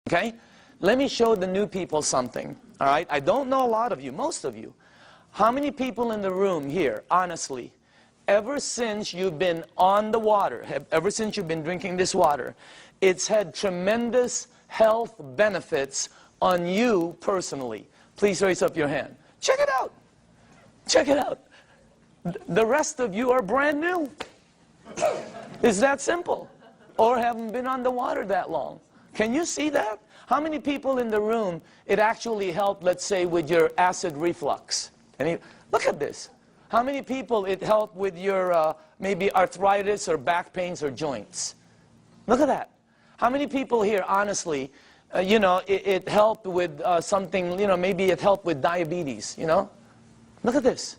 Okay? Let me show the new people something. All right? I don't know a lot of you, most of you. How many people in the room here, honestly, ever since you've been on the water, ever since you've been drinking this water, it's had tremendous health benefits on you personally? Please raise up your hand. Check it out. Check it out. The rest of you are brand new. It's that simple. Or haven't been on the water that long. Can you see that? How many people in the room it actually helped, let's say, with your acid reflux? Look at this. How many people it helped with your maybe arthritis or back pains or joints? Look at that. How many people here, honestly, you know, it helped with something, you know, maybe it helped with diabetes, you know? Look at this.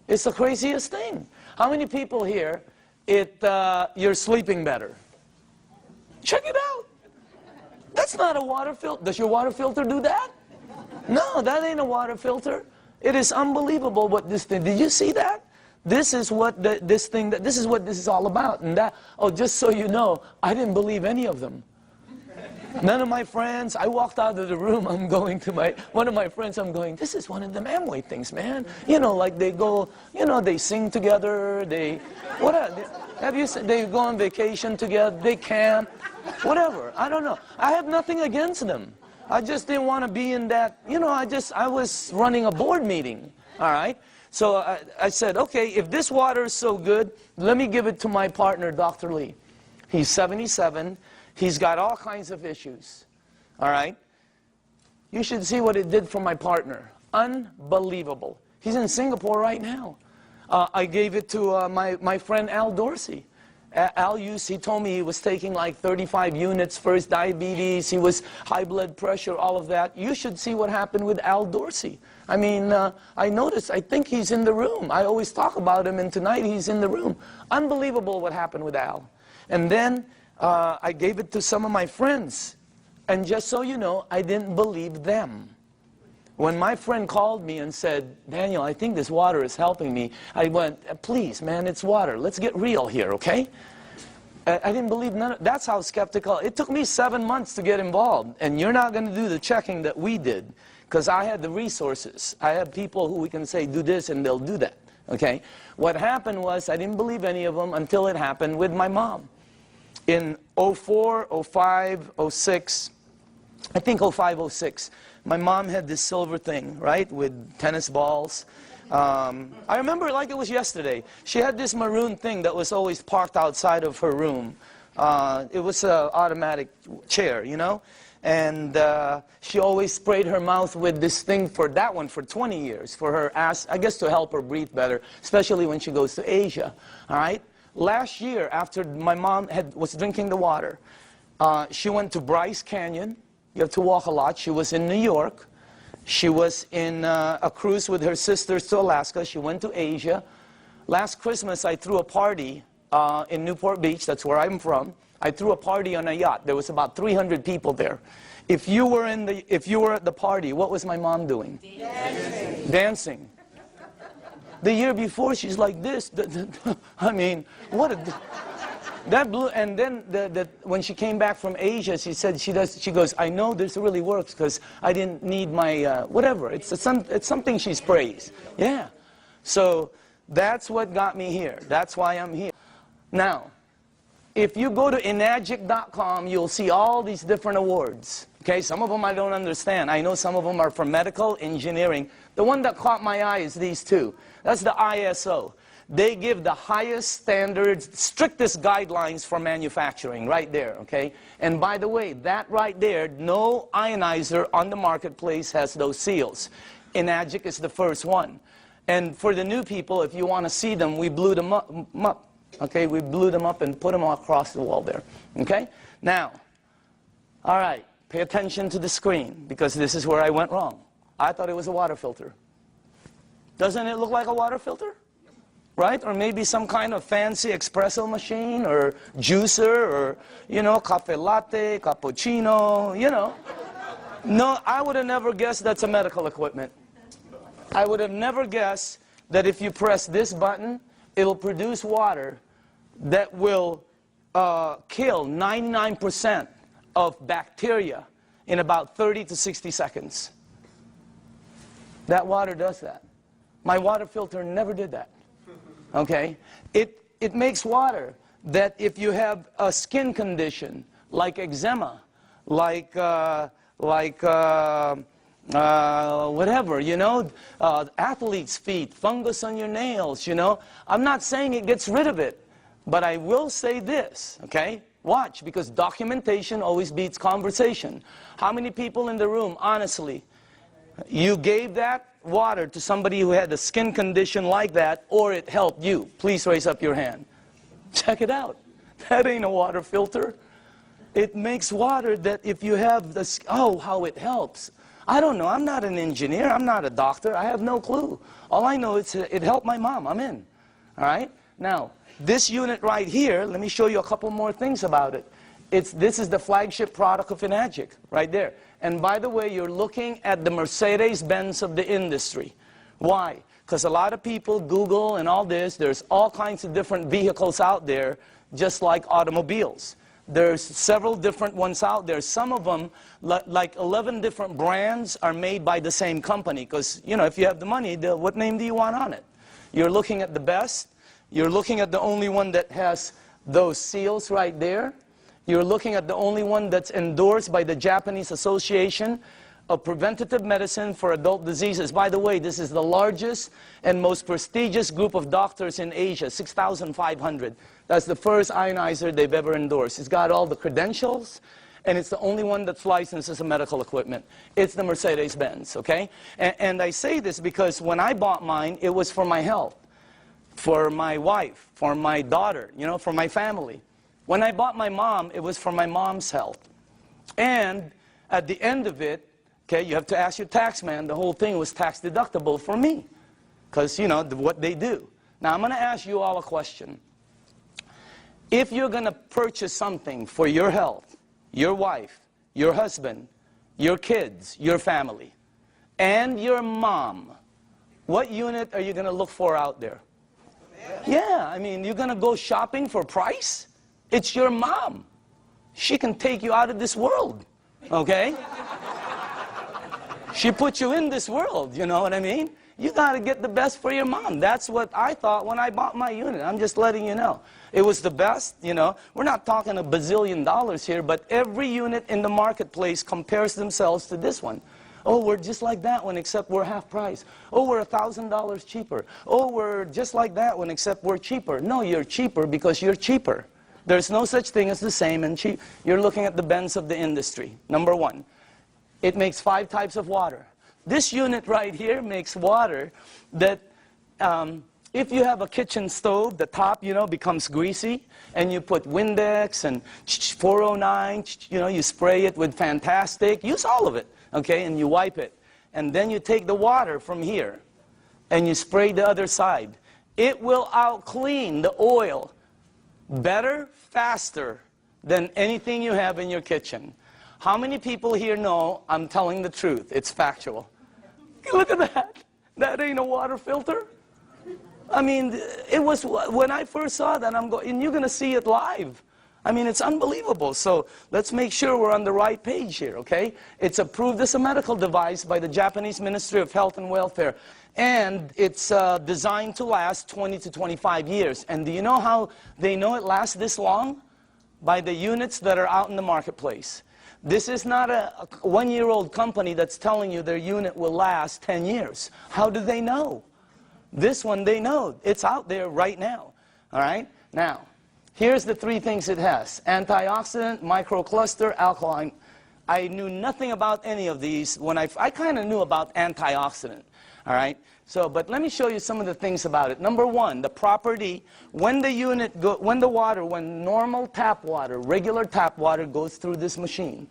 It's the craziest thing. How many people here, you're sleeping better? Check it out. That's not a water filter. Does your water filter do that? No, that ain't a water filter. It is unbelievable what this thing, did you see that? This is what this is what this is all about. And that, oh, just so you know, I didn't believe any of them. None of my friends, I walked out of the room, I'm going to one of my friends, I'm going, this is one of them Amway things, man. You know, like they go, you know, they sing together, they go on vacation together, they camp, whatever, I don't know. I have nothing against them. I just didn't want to be in that, you know, I was running a board meeting, all right? So I said, okay, if this water is so good, let me give it to my partner, Dr. Lee. He's 77. He's got all kinds of issues, all right? You should see what it did for my partner. Unbelievable. He's in Singapore right now. I gave it to my friend Al Dorsey. He told me he was taking like 35 units for his diabetes. He was high blood pressure, all of that. You should see what happened with Al Dorsey. I mean, I noticed, I think he's in the room. I always talk about him, and tonight he's in the room. Unbelievable what happened with Al. And then I gave it to some of my friends. And just so you know, I didn't believe them. When my friend called me and said, Daniel, I think this water is helping me, I went, please, man, it's water. Let's get real here, okay? I didn't believe none of, that's how skeptical. It took me 7 months to get involved. And you're not going to do the checking that we did, because I had the resources. I had people who we can say, do this, and they'll do that, okay? What happened was, I didn't believe any of them until it happened with my mom. In 04, 05, 06, I think 05, 06, my mom had this silver thing, right, with tennis balls. I remember it like it was yesterday. She had this maroon thing that was always parked outside of her room. It was an automatic chair, you know? And she always sprayed her mouth with this thing for 20 years, for her ass, I guess to help her breathe better, especially when she goes to Asia, all right? Last year, after my mom was drinking the water, she went to Bryce Canyon. You have to walk a lot. She was in New York. She was in a cruise with her sisters to Alaska. She went to Asia. Last Christmas, I threw a party in Newport Beach. That's where I'm from. I threw a party on a yacht. There was about 300 people there. If you were at the party, what was my mom doing? Dancing. Dancing. The year before, she's like this. I mean, what a... That blew, and then when she came back from Asia, she said she goes, I know this really works because I didn't need my, whatever. It's something she sprays. Yeah. So that's what got me here. That's why I'm here. Now, if you go to enagic.com, you'll see all these different awards. Okay, some of them I don't understand. I know some of them are for medical, engineering. The one that caught my eye is these two. That's the ISO. They give the highest standards, strictest guidelines for manufacturing right there, okay? And by the way, that right there, no ionizer on the marketplace has those seals. Enagic is the first one. And for the new people, if you want to see them, we blew them up, okay? We blew them up and put them across the wall there, okay? Now, all right, pay attention to the screen, because this is where I went wrong. I thought it was a water filter. Doesn't it look like a water filter? Right? Or maybe some kind of fancy espresso machine or juicer or, you know, cafe latte, cappuccino, you know. No, I would have never guessed that's a medical equipment. I would have never guessed that if you press this button, it'll produce water that will kill 99% of bacteria in about 30 to 60 seconds. That water does that. My water filter never did that. Okay? It makes water that if you have a skin condition, like eczema, like whatever, you know, athlete's feet, fungus on your nails, you know. I'm not saying it gets rid of it, but I will say this, okay? Watch, because documentation always beats conversation. How many people in the room, honestly, you gave that water to somebody who had a skin condition like that, or it helped you? Please raise up your hand. Check it out. That ain't a water filter. It makes water that if you have this, oh, how it helps. I don't know. I'm not an engineer. I'm not a doctor. I have no clue. All I know is it helped my mom. I'm in. All right? Now, this unit right here, let me show you a couple more things about it. This is the flagship product of Enagic, right there. And by the way, you're looking at the Mercedes-Benz of the industry. Why? Because a lot of people Google and all this. There's all kinds of different vehicles out there, just like automobiles. There's several different ones out there. Some of them, like 11 different brands, are made by the same company. Because, you know, if you have the money, what name do you want on it? You're looking at the best. You're looking at the only one that has those seals right there. You're looking at the only one that's endorsed by the Japanese Association of Preventative Medicine for Adult Diseases. By the way, this is the largest and most prestigious group of doctors in Asia, 6,500. That's the first ionizer they've ever endorsed. It's got all the credentials, and it's the only one that's licensed as a medical equipment. It's the Mercedes-Benz, okay? And I say this because when I bought mine, it was for my health, for my wife, for my daughter, you know, for my family. When I bought my mom, it was for my mom's health. And at the end of it, okay, you have to ask your tax man, the whole thing was tax deductible for me. Because, you know, what they do. Now, I'm going to ask you all a question. If you're going to purchase something for your health, your wife, your husband, your kids, your family, and your mom, what unit are you going to look for out there? Yeah, I mean, you're going to go shopping for price? It's your mom. She can take you out of this world, okay? She put you in this world, you know what I mean? You got to get the best for your mom. That's what I thought when I bought my unit. I'm just letting you know. It was the best, you know. We're not talking a bazillion dollars here, but every unit in the marketplace compares themselves to this one. Oh, we're just like that one, except we're half price. Oh, we're $1,000 cheaper. Oh, we're just like that one, except we're cheaper. No, you're cheaper because you're cheaper. There's no such thing as the same and cheap. You're looking at the Benz of the industry. Number one, it makes 5 types of water. This unit right here makes water that if you have a kitchen stove, the top, you know, becomes greasy, and you put Windex and 409, you know, you spray it with Fantastic, use all of it, okay, and you wipe it. And then you take the water from here, and you spray the other side. It will out-clean the oil better, faster than anything you have in your kitchen. How many people here know I'm telling the truth? It's factual. Look at that. That ain't a water filter. I mean, it was, when I first saw that, I'm going, and you're going to see it live. I mean, it's unbelievable. So let's make sure we're on the right page here, okay? It's approved as a medical device by the Japanese Ministry of Health and Welfare. And it's designed to last 20 to 25 years. And do you know how they know it lasts this long? By the units that are out in the marketplace. This is not a one-year-old company that's telling you their unit will last 10 years. How do they know? This one, they know. It's out there right now. All right? Now, here's the 3 things it has. Antioxidant, microcluster, alkaline. I knew nothing about any of these. When I kind of knew about antioxidant. All right? So, but let me show you some of the things about it. Number 1, the property, when normal tap water, regular tap water goes through this machine,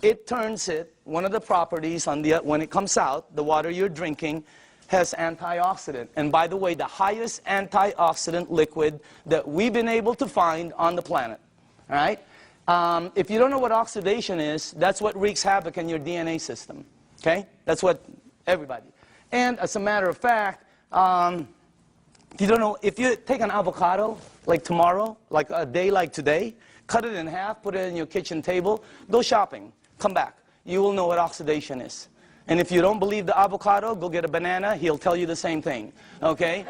it turns it, one of the properties when it comes out, the water you're drinking has antioxidant. And by the way, the highest antioxidant liquid that we've been able to find on the planet. All right? If you don't know what oxidation is, that's what wreaks havoc in your DNA system. Okay? That's what everybody. And as a matter of fact, you don't know, if you take an avocado, like tomorrow, like a day like today, cut it in half, put it in your kitchen table, go shopping, come back. you will know what oxidation is. And if you don't believe the avocado, go get a banana. He'll tell you the same thing, okay?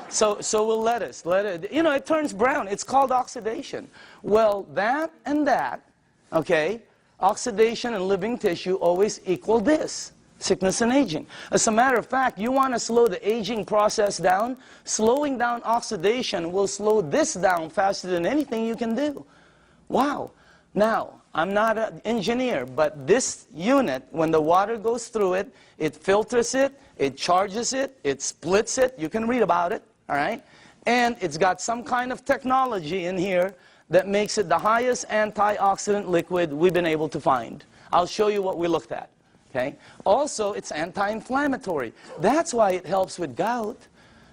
So will lettuce. You know, it turns brown. It's called oxidation. Well, that and that, okay, oxidation and living tissue always equal this, sickness and aging. As a matter of fact, you want to slow the aging process down, slowing down oxidation will slow this down faster than anything you can do. Wow. Now, I'm not an engineer, but this unit, when the water goes through it, it filters it, it charges it, it splits it. You can read about it, all right? And it's got some kind of technology in here that makes it the highest antioxidant liquid we've been able to find. I'll show you what we looked at, okay? Also, it's anti-inflammatory. That's why it helps with gout.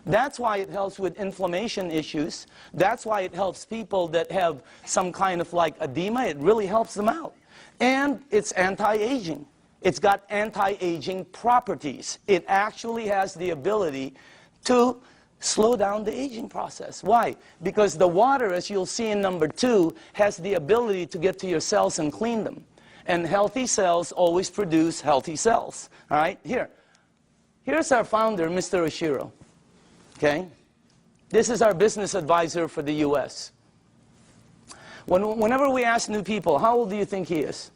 That's why it helps with inflammation issues. That's why it helps people that have some kind of like edema. It really helps them out. And it's anti-aging. It's got anti-aging properties. It actually has the ability to slow down the aging process. Why? Because the water, as you'll see in number 2, has the ability to get to your cells and clean them. And healthy cells always produce healthy cells. All right? Here's our founder, Mr. Oshiro. Okay? This is our business advisor for the U.S. Whenever we ask new people, how old do you think he is?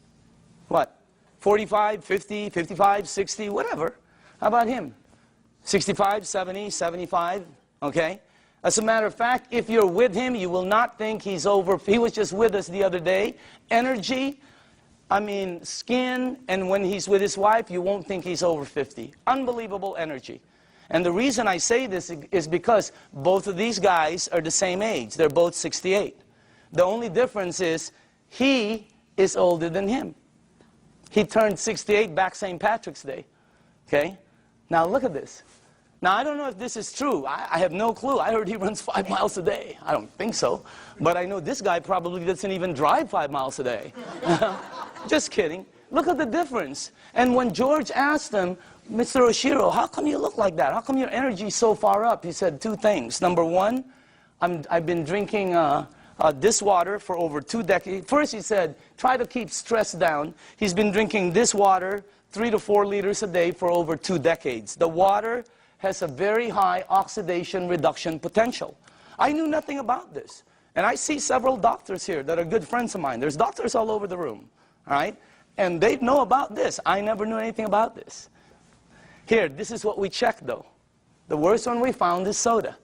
What? 45, 50, 55, 60, whatever. How about him? 65, 70, 75, okay? As a matter of fact, if you're with him, you will not think he's over. He was just with us the other day. Energy, I mean, skin, and when he's with his wife, you won't think he's over 50. Unbelievable energy. And the reason I say this is because both of these guys are the same age. They're both 68. The only difference is he is older than him. He turned 68 back St. Patrick's Day. Okay? Now look at this. Now I don't know if this is true. I have no clue. I heard he runs 5 miles a day. I don't think so. But I know this guy probably doesn't even drive 5 miles a day. Just kidding. Look at the difference. And when George asked him, Mr. Oshiro, how come you look like that? How come your energy is so far up? He said 2 things. Number 1, I've been drinking this water for over 2 decades. First, he said, try to keep stress down. He's been drinking this water 3 to 4 liters a day for over 2 decades. The water has a very high oxidation reduction potential. I knew nothing about this. And I see several doctors here that are good friends of mine. There's doctors all over the room, all right? And they know about this. I never knew anything about this. Here, this is what we checked, though. The worst one we found is soda.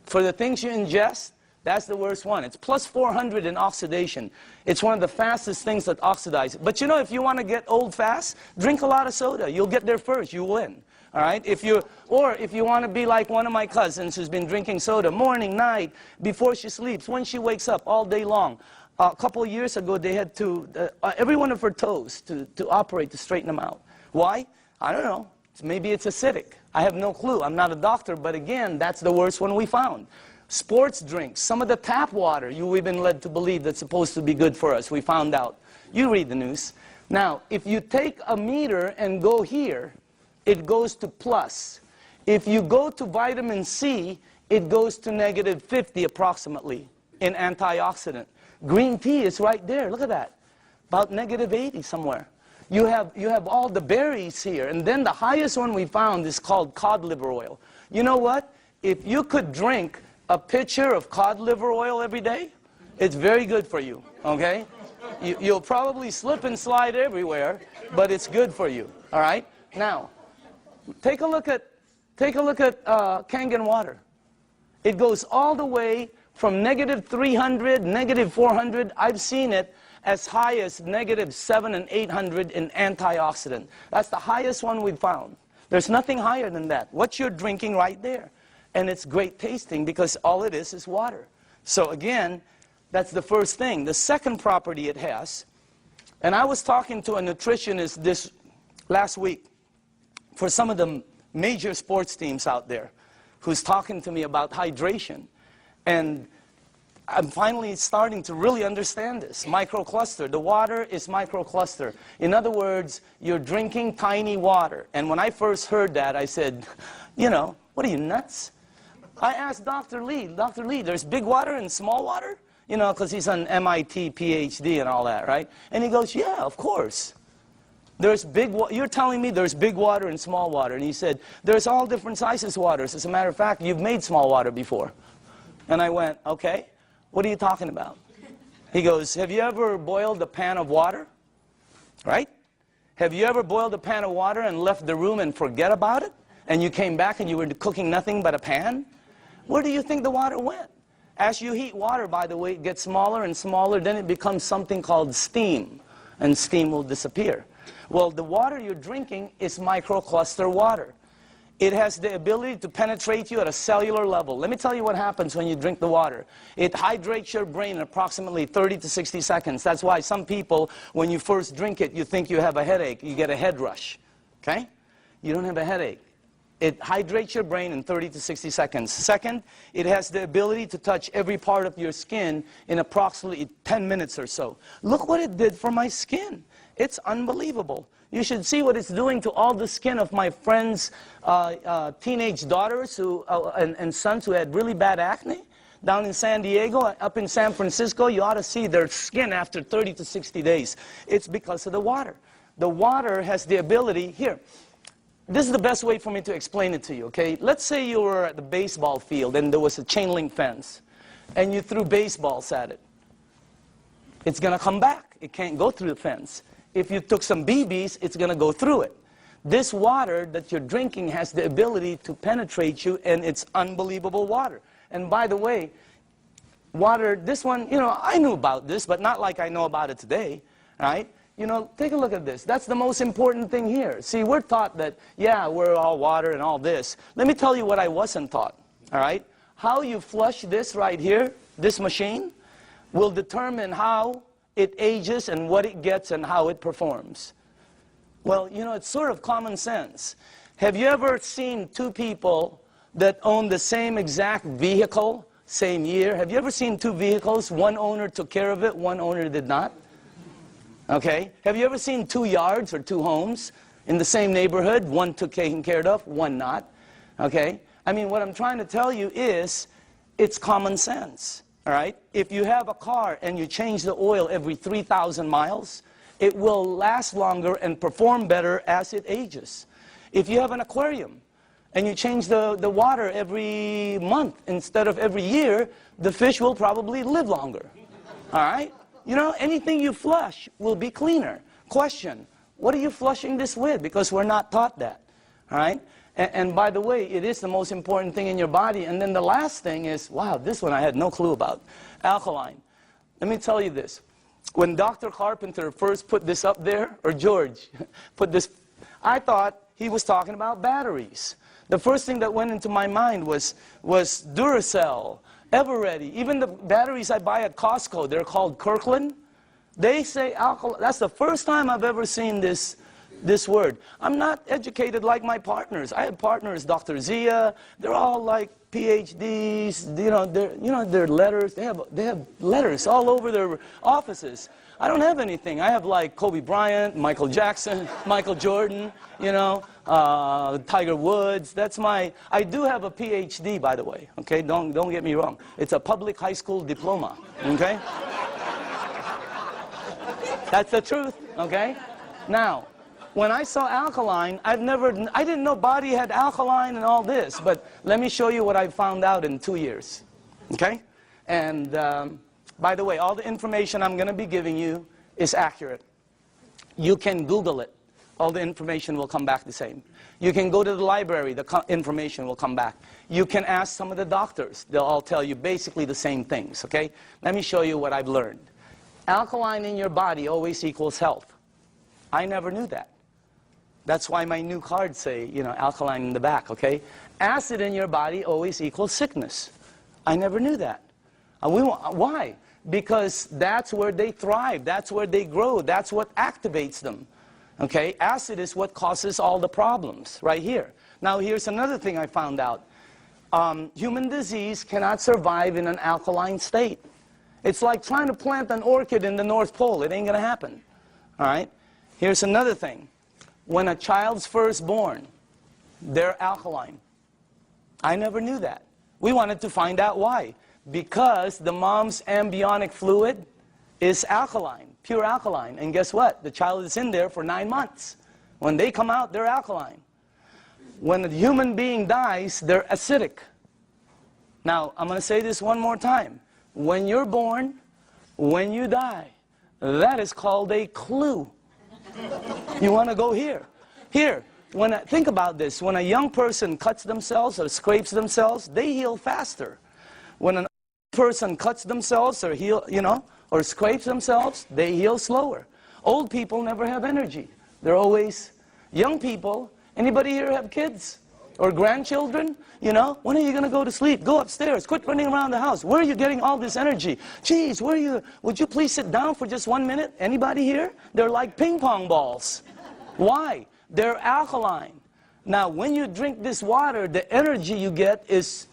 For the things you ingest, that's the worst one. It's plus 400 in oxidation. It's one of the fastest things that oxidize. But you know, if you want to get old fast, drink a lot of soda. You'll get there first. You win. All right? Or if you want to be like one of my cousins who's been drinking soda morning, night, before she sleeps, when she wakes up, all day long. A couple of years ago, they had to, every one of her toes to operate to straighten them out. Why? I don't know. Maybe it's acidic. I have no clue. I'm not a doctor, but again, that's the worst one we found. Sports drinks, some of the tap water we've been led to believe that's supposed to be good for us. We found out. You read the news. Now, if you take a meter and go here, it goes to plus. If you go to vitamin C, it goes to negative 50 approximately in antioxidant. Green tea is right there. Look at that. About negative 80 somewhere. You have all the berries here. And then the highest one we found is called cod liver oil. You know what? If you could drink a pitcher of cod liver oil every day, it's very good for you, okay? You'll probably slip and slide everywhere, but it's good for you, all right? Now, take a look at Kangen water. It goes all the way from negative 300, negative 400. I've seen it as high as negative 700 and 800 in antioxidant. That's the highest one we've found. There's nothing higher than that. What you're drinking right there. And it's great tasting because all it is water. So again, that's the first thing. The second property it has, and I was talking to a nutritionist this last week for some of the major sports teams out there who's talking to me about hydration. And I'm finally starting to really understand this. Microcluster. The water is microcluster. In other words, you're drinking tiny water. And when I first heard that, I said, you know, what are you, nuts? I asked Dr. Lee, there's big water and small water? You know, because he's an MIT PhD and all that, right? And he goes, yeah, of course. You're telling me there's big water and small water. And he said, there's all different sizes of waters. As a matter of fact, you've made small water before. And I went, okay, what are you talking about? He goes, have you ever boiled a pan of water? Right? Have you ever boiled a pan of water and left the room and forget about it? And you came back and you were cooking nothing but a pan? Where do you think the water went? As you heat water, by the way, it gets smaller and smaller, then it becomes something called steam. And steam will disappear. Well, the water you're drinking is microcluster water. It has the ability to penetrate you at a cellular level. Let me tell you what happens when you drink the water. It hydrates your brain in approximately 30 to 60 seconds. That's why some people, when you first drink it, you think you have a headache. You get a head rush. Okay? You don't have a headache. It hydrates your brain in 30 to 60 seconds. Second, it has the ability to touch every part of your skin in approximately 10 minutes or so. Look what it did for my skin. It's unbelievable. You should see what it's doing to all the skin of my friends' teenage daughters and sons who had really bad acne. Down in San Diego, up in San Francisco, you ought to see their skin after 30 to 60 days. It's because of the water. The water has the ability, here, this is the best way for me to explain it to you, okay? Let's say you were at the baseball field and there was a chain link fence and you threw baseballs at it. It's going to come back. It can't go through the fence. If you took some BBs, it's going to go through it. This water that you're drinking has the ability to penetrate you, and it's unbelievable water. And by the way, water, this one, you know, I knew about this, but not like I know about it today, right? You know, take a look at this. That's the most important thing here. See, we're taught that, yeah, we're all water and all this. Let me tell you what I wasn't taught, all right? How you flush this right here, this machine, will determine how it ages and what it gets and how it performs. Well, you know, it's sort of common sense. Have you ever seen two people that own the same exact vehicle, same year? Have you ever seen two vehicles? One owner took care of it, one owner did not? Okay. Have you ever seen two yards or two homes in the same neighborhood? One took taken care of, one not. Okay. I mean, what I'm trying to tell you is, it's common sense. All right? If you have a car and you change the oil every 3,000 miles, it will last longer and perform better as it ages. If you have an aquarium and you change the water every month instead of every year, the fish will probably live longer. All right? You know, anything you flush will be cleaner. Question, what are you flushing this with? Because we're not taught that. All right? And by the way, it is the most important thing in your body. And then the last thing is, wow, this one I had no clue about. Alkaline. Let me tell you this. When Dr. Carpenter first put this up there, or George put this, I thought he was talking about batteries. The first thing that went into my mind was Duracell, Everready. Even the batteries I buy at Costco, they're called Kirkland. They say alkaline. That's the first time I've ever seen this word. I'm not educated like my partners. I have partners, Dr. Zia. They're all like PhDs. You know, their letters. They have letters all over their offices. I don't have anything. I have like Kobe Bryant, Michael Jackson, Michael Jordan. You know, Tiger Woods. That's my. I do have a PhD, by the way. Okay, don't get me wrong. It's a public high school diploma. Okay. That's the truth. Okay. Now, when I saw alkaline, I didn't know body had alkaline and all this, but let me show you what I found out in 2 years, okay? And by the way, all the information I'm going to be giving you is accurate. You can Google it. All the information will come back the same. You can go to the library, the information will come back. You can ask some of the doctors. They'll all tell you basically the same things, okay? Let me show you what I've learned. Alkaline in your body always equals health. I never knew that. That's why my new cards say, you know, alkaline in the back, okay? Acid in your body always equals sickness. I never knew that. Why? Because that's where they thrive. That's where they grow. That's what activates them. Okay? Acid is what causes all the problems, right here. Now, here's another thing I found out. Human disease cannot survive in an alkaline state. It's like trying to plant an orchid in the North Pole. It ain't going to happen. All right? Here's another thing. When a child's first born, they're alkaline. I never knew that. We wanted to find out why. Because the mom's amniotic fluid is alkaline, pure alkaline. And guess what? The child is in there for 9 months. When they come out, they're alkaline. When a human being dies, they're acidic. Now, I'm going to say this one more time. When you're born, when you die, that is called a clue. You want to go here. Here, think about this. When a young person cuts themselves or scrapes themselves, they heal faster. When an old person cuts themselves or or scrapes themselves, they heal slower. Old people never have energy. They're always young people. Anybody here have kids or grandchildren? You know, when are you going to go to sleep? Go upstairs. Quit running around the house. Where are you getting all this energy? Geez, would you please sit down for just 1 minute? Anybody here? They're like ping pong balls. Why? They're alkaline. Now, when you drink this water, the energy you get is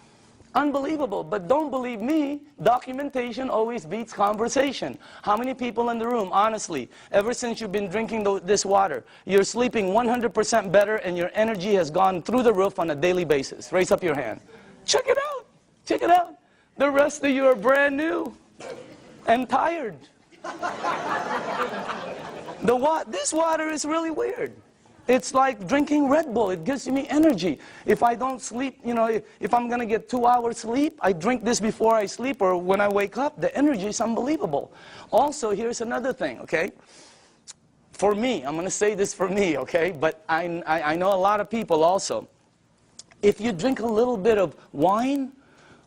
unbelievable. But don't believe me, documentation always beats conversation. How many people in the room, honestly, ever since you've been drinking this water, you're sleeping 100% better and your energy has gone through the roof on a daily basis? Raise up your hand. Check it out. Check it out. The rest of you are brand new and tired. This water is really weird. It's like drinking Red Bull. It gives me energy. If I don't sleep, if I'm going to get 2 hours sleep, I drink this before I sleep or when I wake up. The energy is unbelievable. Also, here's another thing, okay? For me, I'm going to say this for me, okay? But I know a lot of people also. If you drink a little bit of wine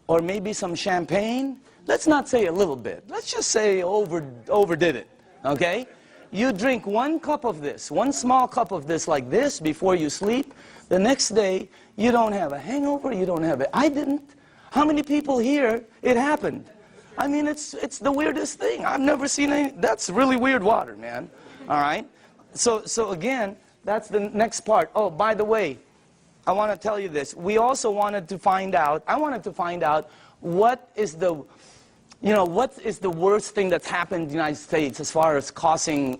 or maybe some champagne, let's not say a little bit. Let's just say overdid it, okay? You drink 1 cup of this, 1 small cup of this like this before you sleep. The next day, you don't have a hangover, you don't have it. I didn't. How many people here, it happened? I mean, it's the weirdest thing. I've never seen any. That's really weird water, man. All right? So again, that's the next part. Oh, by the way, I want to tell you this. We also wanted to find out, I wanted to find out what is the worst thing that's happened in the United States as far as causing,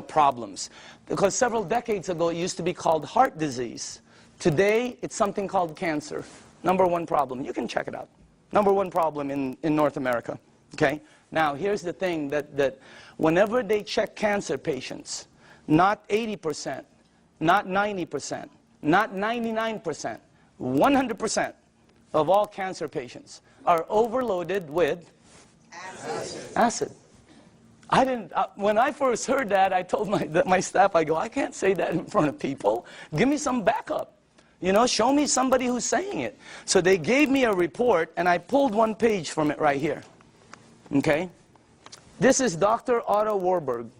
problems? Because several decades ago, it used to be called heart disease. Today, it's something called cancer. #1 problem. You can check it out. #1 problem in North America. Okay? Now, here's the thing that whenever they check cancer patients, not 80%, not 90%, not 99%, 100% of all cancer patients are overloaded with acid. I didn't. When I first heard that, I told my staff, I go, I can't say that in front of people. Give me some backup. Show me somebody who's saying it. So they gave me a report, and I pulled 1 page from it right here. Okay? This is Dr. Otto Warberg.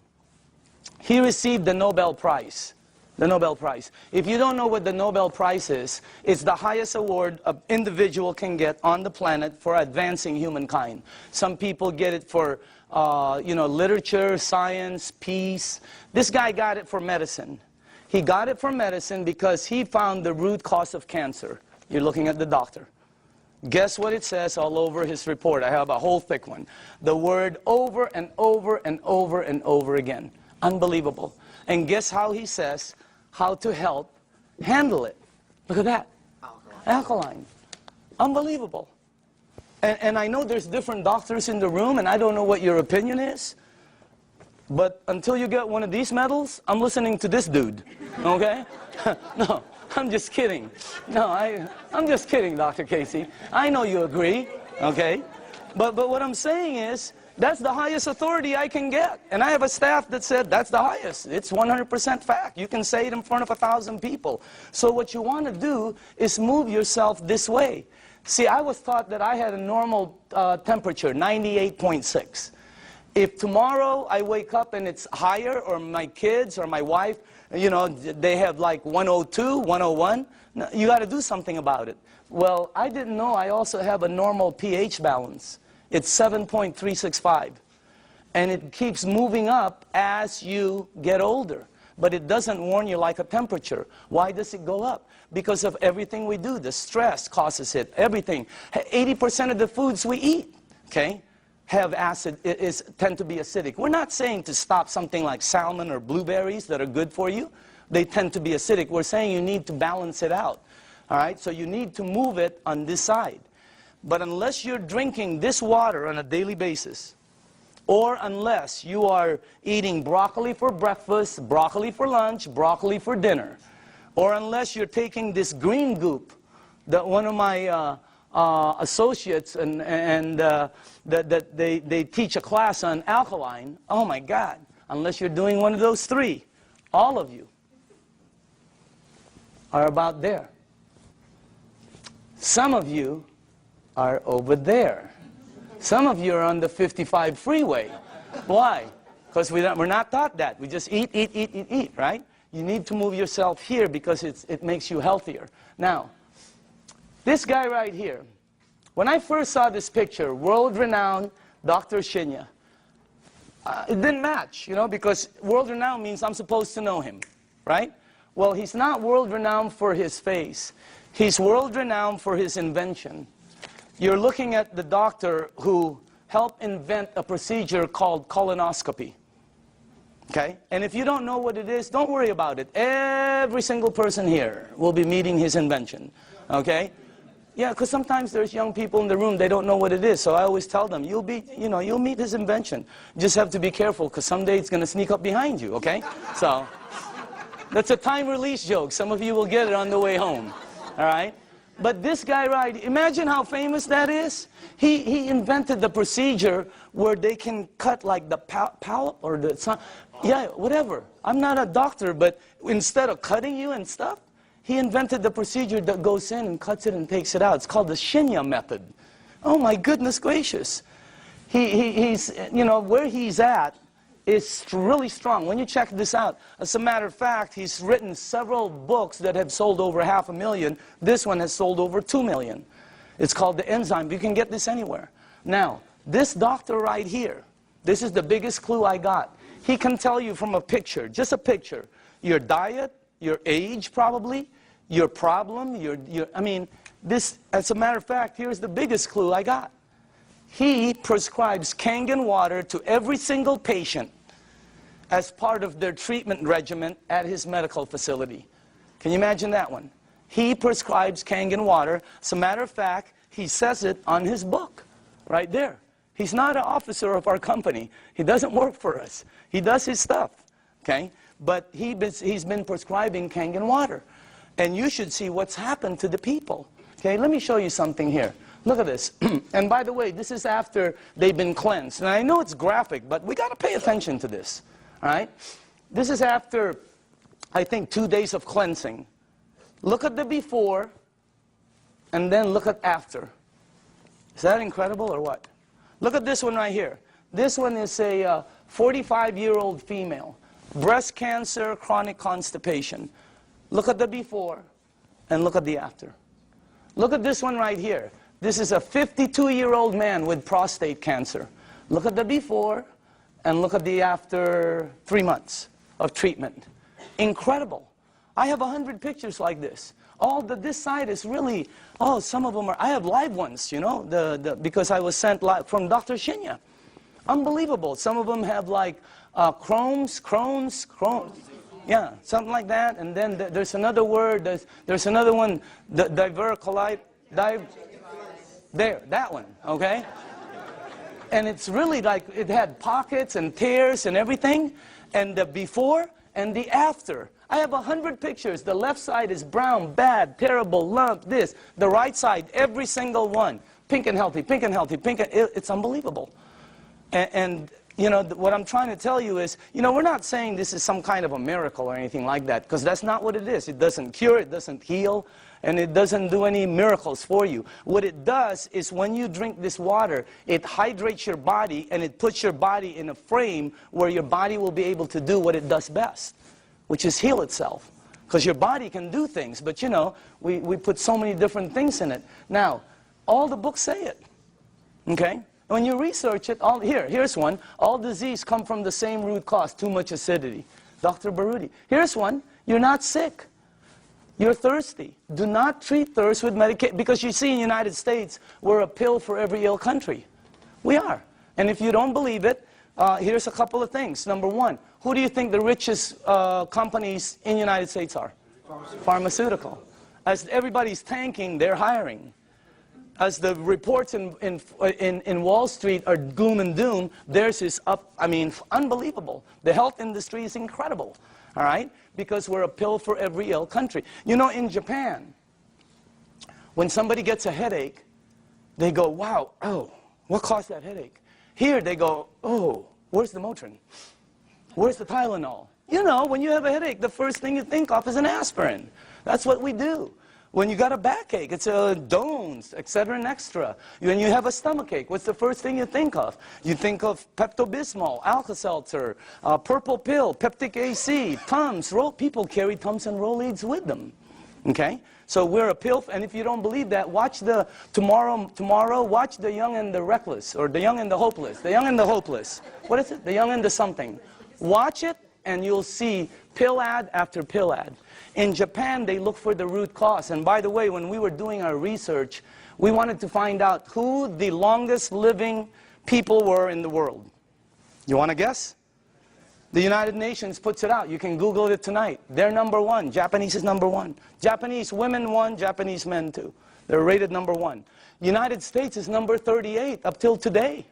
He received the Nobel Prize. The Nobel Prize. If you don't know what the Nobel Prize is, it's the highest award an individual can get on the planet for advancing humankind. Some people get it for, literature, science, peace. This guy got it for medicine. He got it for medicine because he found the root cause of cancer. You're looking at the doctor. Guess what it says all over his report? I have a whole thick one. The word over and over and over and over again. Unbelievable. And guess how he says how to help handle it. Look at that. Alkaline. Unbelievable. And I know there's different doctors in the room, and I don't know what your opinion is. But until you get one of these medals, I'm listening to this dude. Okay? No, I'm just kidding. No, I'm just kidding, Dr. Casey. I know you agree. Okay? But what I'm saying is, that's the highest authority I can get. And I have a staff that said that's the highest. It's 100% fact. You can say it in front of 1,000 people. So what you want to do is move yourself this way. See, I was taught that I had a normal temperature, 98.6. If tomorrow I wake up and it's higher, or my kids or my wife, they have like 102, 101, you got to do something about it. Well, I didn't know I also have a normal pH balance. It's 7.365. And it keeps moving up as you get older. But it doesn't warn you like a temperature. Why does it go up? Because of everything we do. The stress causes it. Everything. 80% of the foods we eat, okay, have acid, tend to be acidic. We're not saying to stop something like salmon or blueberries that are good for you. They tend to be acidic. We're saying you need to balance it out. All right? So you need to move it on this side. But unless you're drinking this water on a daily basis, or unless you are eating broccoli for breakfast, broccoli for lunch, broccoli for dinner, or unless you're taking this green goop that one of my associates they teach a class on alkaline. Oh my God, unless you're doing one of those three, all of you are about there. Some of you are over there. Some of you are on the 55 freeway. Why? Because we're not taught that. We just eat, eat, eat, eat, eat, right? You need to move yourself here because it makes you healthier. Now, this guy right here, when I first saw this picture, world-renowned Dr. Shinya, it didn't match, you know, because world-renowned means I'm supposed to know him, right? Well, he's not world-renowned for his face. He's world-renowned for his invention. You're looking at the doctor who helped invent a procedure called colonoscopy. Okay? And if you don't know what it is, don't worry about it. Every single person here will be meeting his invention. Okay? Yeah, because sometimes there's young people in the room, they don't know what it is. So I always tell them, you'll meet his invention. You just have to be careful, because someday it's going to sneak up behind you, okay? So, that's a time release joke. Some of you will get it on the way home. All right? But this guy, right, imagine how famous that is. He invented the procedure where they can cut like the polyp or the, yeah, whatever. I'm not a doctor, but instead of cutting you and stuff, he invented the procedure that goes in and cuts it and takes it out. It's called the Shinya method. Oh my goodness gracious. He's, you know, where he's at is really strong. When you check this out, as a matter of fact, he's written several books that have sold over 500,000. This one has sold over 2 million. It's called the enzyme. You can get this anywhere. Now, this doctor right here, this is the biggest clue I got. He can tell you from a picture, just a picture, your diet, your age probably, your problem, I mean, this, as a matter of fact, here's the biggest clue I got. He prescribes Kangen water to every single patient as part of their treatment regimen at his medical facility. Can you imagine that one? He prescribes Kangen water. As a matter of fact, he says it on his book, right there. He's not an officer of our company. He doesn't work for us. He does his stuff, okay? But he's been prescribing Kangen water. And you should see what's happened to the people. Okay, let me show you something here. Look at this. And by the way, this is after they've been cleansed. And I know it's graphic, but we got to pay attention to this. All right? This is after, I think, 2 days of cleansing. Look at the before, and then look at after. Is that incredible or what? Look at this one right here. This one is a 45-year-old female. Breast cancer, chronic constipation. Look at the before, and look at the after. Look at this one right here. This is a 52-year-old man with prostate cancer. Look at the before, and look at the after 3 months of treatment. Incredible. I have 100 pictures like this. This side is really, some of them are, I have live ones, you know, because I was sent live from Dr. Shinya. Unbelievable. Some of them have like Crohn's. Yeah, something like that. And then there's another word, there's another one, divercolite, there, that one, okay? And it's really like, it had pockets and tears and everything. And the before and the after. I have 100 pictures. The left side is brown, bad, terrible, lump, this. The right side, every single one. Pink and healthy, pink and healthy, pink and, it's unbelievable. And you know, what I'm trying to tell you is, you know, we're not saying this is some kind of a miracle or anything like that, because that's not what it is. It doesn't cure, it doesn't heal, and it doesn't do any miracles for you. What it does is when you drink this water, it hydrates your body, and it puts your body in a frame where your body will be able to do what it does best, which is heal itself. Because your body can do things, but you know, we put so many different things in it. Now, all the books say it, okay? When you research it, here's one. All disease come from the same root cause, too much acidity. Dr. Baruti. Here's one. You're not sick. You're thirsty. Do not treat thirst with medication. Because you see in the United States, we're a pill for every ill country. We are. And if you don't believe it, here's a couple of things. Number one, who do you think the richest companies in the United States are? Pharmaceutical. As everybody's tanking, they're hiring. as the reports in Wall Street are gloom and doom, theirs is up, I mean, unbelievable. The health industry is incredible, all right? Because we're a pill for every ill country. You know, in Japan, when somebody gets a headache, they go, wow, oh, what caused that headache? Here they go, oh, where's the Motrin? Where's the Tylenol? You know, when you have a headache, the first thing you think of is an aspirin. That's what we do. When you got a backache, it's a Dones, etc. and extra. When you have a stomachache, what's the first thing you think of? You think of Pepto-Bismol, Alka-Seltzer, purple pill, Peptic AC, Tums. People carry Tums and Rolaids with them. Okay? So we're a pill, and if you don't believe that, watch the tomorrow, watch The Young and the Reckless, or The Young and the Hopeless. The Young and the Hopeless. What is it? The Young and the something. Watch it, and you'll see pill ad after pill ad. In Japan, they look for the root cause. And by the way, when we were doing our research, we wanted to find out who the longest living people were in the world. You want to guess? The United Nations puts it out. You can Google it tonight. They're #1. Japanese is #1. Japanese women 1, Japanese men 2. They're rated #1. United States is number 38 up till today.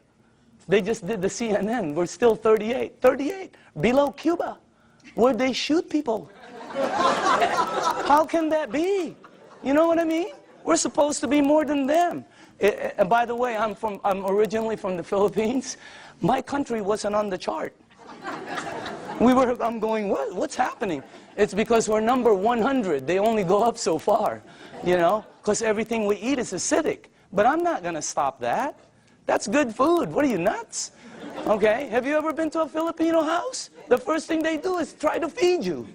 They just did the CNN. We're still 38. 38. Below Cuba, where they shoot people. How can that be? You know what I mean? We're supposed to be more than them. And by the way, I'm originally from the Philippines. My country wasn't on the chart. I'm going, what's happening? It's because we're number 100. They only go up so far, you know, because everything we eat is acidic. But I'm not going to stop that. That's good food. What are you, nuts? Okay? Have you ever been to a Filipino house? The first thing they do is try to feed you.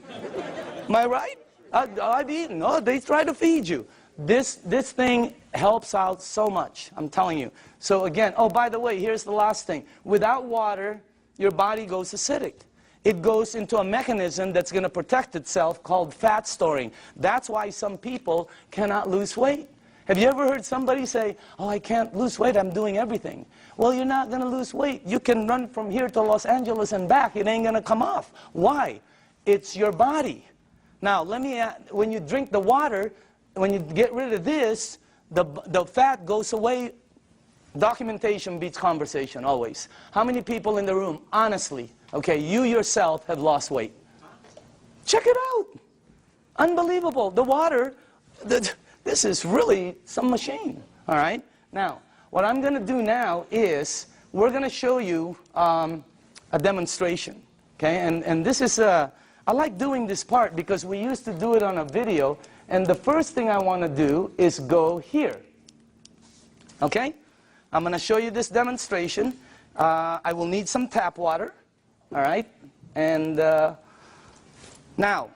Am I right? I've eaten. Oh, they try to feed you. This thing helps out so much, I'm telling you. So again, oh, by the way, here's the last thing. Without water, your body goes acidic. It goes into a mechanism that's going to protect itself called fat storing. That's why some people cannot lose weight. Have you ever heard somebody say, oh, I can't lose weight, I'm doing everything? Well, you're not going to lose weight. You can run from here to Los Angeles and back. It ain't going to come off. Why? It's your body. Now, when you drink the water, when you get rid of this, the fat goes away. Documentation beats conversation, always. How many people in the room, honestly, okay, you yourself have lost weight? Check it out. Unbelievable. The water, this is really some machine, all right? Now, what I'm going to do now is we're going to show you a demonstration, okay? And this is, I like doing this part because we used to do it on a video, and the first thing I want to do is go here, okay? I'm going to show you this demonstration. I will need some tap water, all right? And now,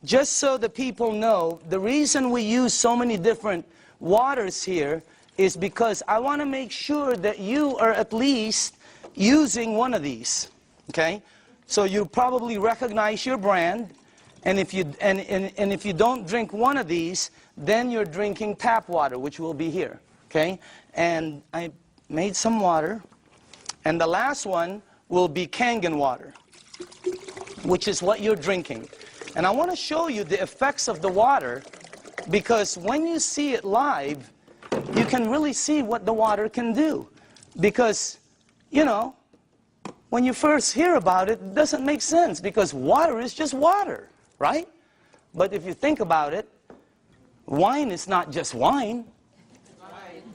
just so the people know, the reason we use so many different waters here is because I want to make sure that you are at least using one of these, okay? So you probably recognize your brand, and if you don't drink one of these, then you're drinking tap water, which will be here, okay? And I made some water, and the last one will be Kangen water, which is what you're drinking. And I want to show you the effects of the water, because when you see it live, you can really see what the water can do. Because, you know, when you first hear about it, it doesn't make sense, because water is just water, right? But if you think about it, wine is not just wine.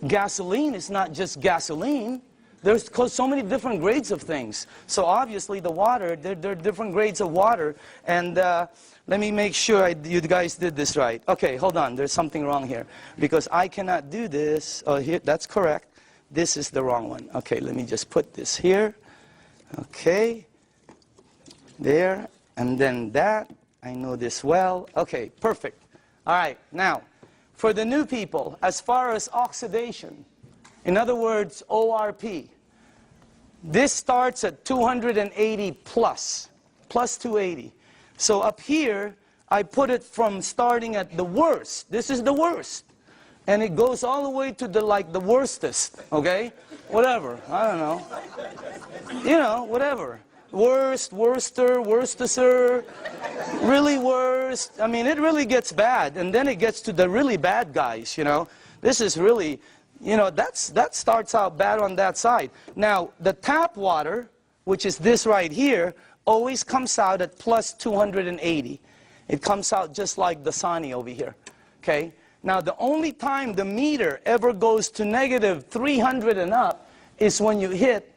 Gasoline is not just gasoline. There's so many different grades of things. So obviously the water, there are different grades of water. And let me make sure you guys did this right. Okay, hold on. There's something wrong here. Because I cannot do this. Oh, here, that's correct. This is the wrong one. Okay, let me just put this here. Okay. There. And then that. I know this well. Okay, perfect. All right, now, for the new people, as far as oxidation, in other words, ORP, this starts at 280 plus 280. So up here, I put it from starting at the worst. This is the worst. And it goes all the way to the worstest, okay? Whatever, I don't know. You know, whatever. Worst, worster, worstester, really worst. I mean, it really gets bad. And then it gets to the really bad guys, you know. This is really, You know, that starts out bad on that side. Now, the tap water, which is this right here, always comes out at plus 280. It comes out just like the Dasani over here. Okay? Now, the only time the meter ever goes to negative 300 and up is when you hit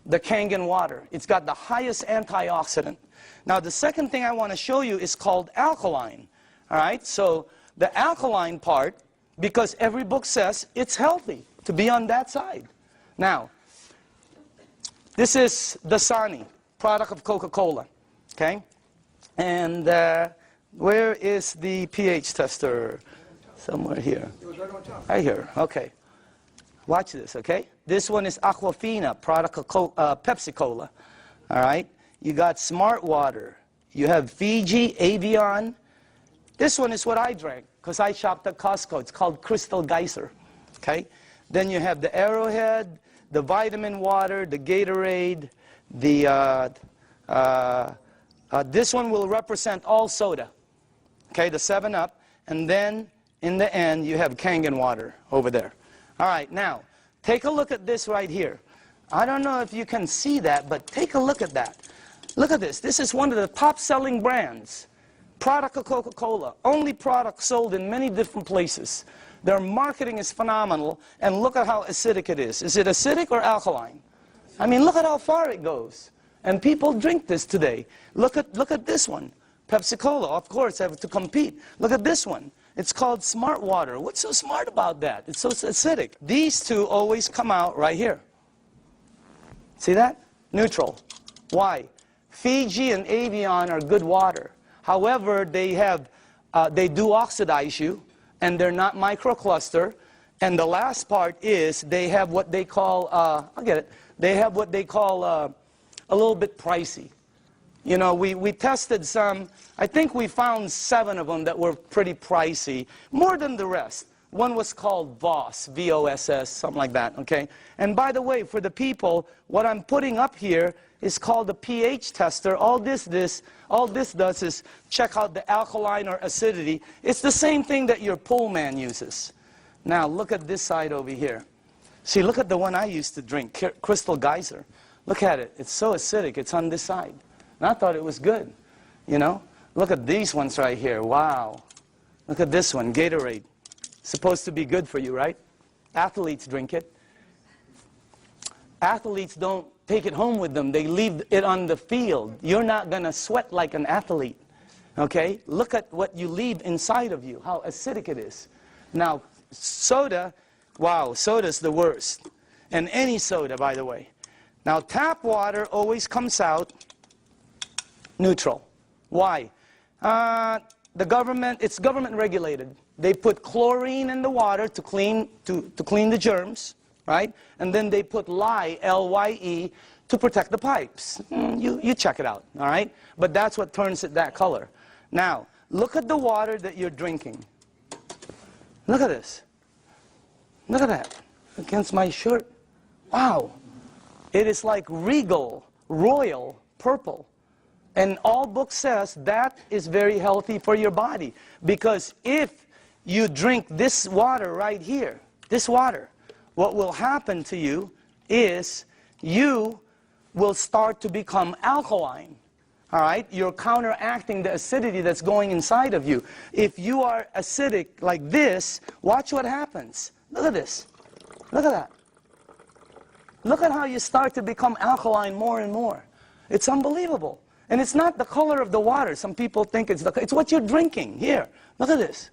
the Kangen water. It's got the highest antioxidant. Now, the second thing I want to show you is called alkaline. All right? So, the alkaline part, because every book says it's healthy to be on that side. Now, this is the Dasani, product of Coca-Cola. Okay? And where is the pH tester? Somewhere here. Right here. Okay. Watch this, okay? This one is Aquafina, product of Pepsi Cola. All right? You got Smart Water. You have Fiji, Avion. This one is what I drank because I shopped at Costco. It's called Crystal Geyser. Okay? Then you have the Arrowhead, the vitamin water, the Gatorade, the this one will represent all soda. Okay, the 7-Up. And then in the end, you have Kangen water over there. All right, now, take a look at this right here. I don't know if you can see that, but take a look at that. Look at this. This is one of the top-selling brands. Product of Coca-Cola. Only product sold in many different places. Their marketing is phenomenal, and look at how acidic it is. Is it acidic or alkaline? I mean, look at how far it goes. And people drink this today. Look at this one. Pepsi Cola, of course, have to compete. Look at this one. It's called Smart Water. What's so smart about that? It's so acidic. These two always come out right here. See that? Neutral. Why? Fiji and Avion are good water. However, they do oxidize you, and they're not microcluster. And the last part is they have what they call, I'll get it, they have what they call a little bit pricey. You know, we tested some, I think we found 7 of them that were pretty pricey, more than the rest. One was called VOSS, V-O-S-S, something like that, okay? And by the way, for the people, what I'm putting up here is called the pH tester. All this does is check out the alkaline or acidity. It's the same thing that your pool man uses. Now, look at this side over here. See, look at the one I used to drink, Crystal Geyser. Look at it. It's so acidic. It's on this side. And I thought it was good, you know. Look at these ones right here. Wow. Look at this one, Gatorade. Supposed to be good for you, right? Athletes drink it. Athletes don't take it home with them. They leave it on the field. You're not going to sweat like an athlete, okay? Look at what you leave inside of you, how acidic it is. Now, soda, wow, soda's the worst. And any soda, by the way. Now, tap water always comes out neutral. Why? It's government regulated. They put chlorine in the water to clean the germs, right? And then they put lye, L-Y-E, to protect the pipes. You check it out, all right? But that's what turns it that color. Now, look at the water that you're drinking. Look at this. Look at that. Against my shirt. Wow. It is like regal, royal, purple. And all book says that is very healthy for your body. Because if you drink this water right here, this water, what will happen to you is you will start to become alkaline. All right? You're counteracting the acidity that's going inside of you. If you are acidic like this, watch what happens. Look at this. Look at that. Look at how you start to become alkaline more and more. It's unbelievable. And it's not the color of the water. Some people think it's what you're drinking. Here, look at this.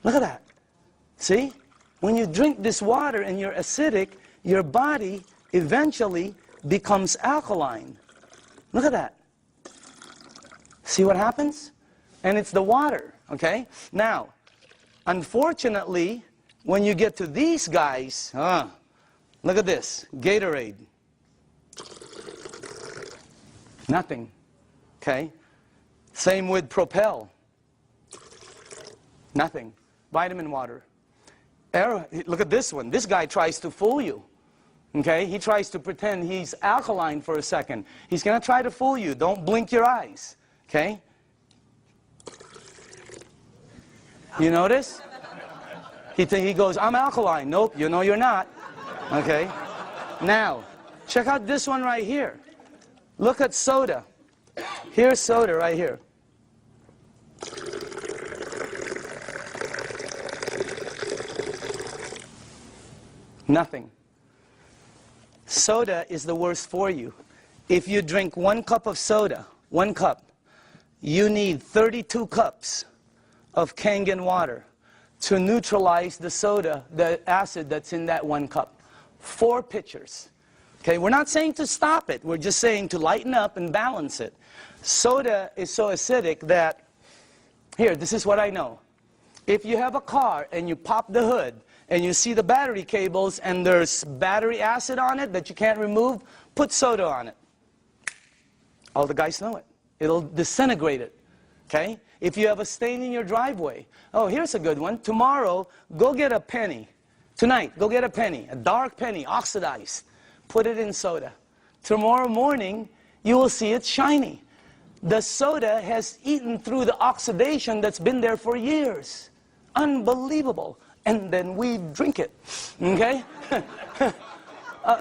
Look at that. See? When you drink this water and you're acidic, your body eventually becomes alkaline. Look at that. See what happens? And it's the water, okay? Now, unfortunately, when you get to these guys, look at this, Gatorade. Nothing, okay? Same with Propel. Nothing. Vitamin water. Look at this one. This guy tries to fool you. Okay? He tries to pretend he's alkaline for a second. He's going to try to fool you. Don't blink your eyes. Okay? You notice? He goes, I'm alkaline. Nope, you know you're not. Okay? Now, check out this one right here. Look at soda. Here's soda right here. Nothing. Soda is the worst for you. If you drink 1 cup of soda, 1 cup, you need 32 cups of Kangen water to neutralize the soda, the acid that's in that 1 cup. 4 pitchers. Okay, we're not saying to stop it. We're just saying to lighten up and balance it. Soda is so acidic that, here, this is what I know. If you have a car and you pop the hood and you see the battery cables and there's battery acid on it that you can't remove, put soda on it. All the guys know it. It'll disintegrate it. Okay? If you have a stain in your driveway, oh, here's a good one. Tomorrow, go get a penny. Tonight, go get a penny, a dark penny, oxidized. Put it in soda. Tomorrow morning, you will see it's shiny. The soda has eaten through the oxidation that's been there for years. Unbelievable. And then we drink it. Okay?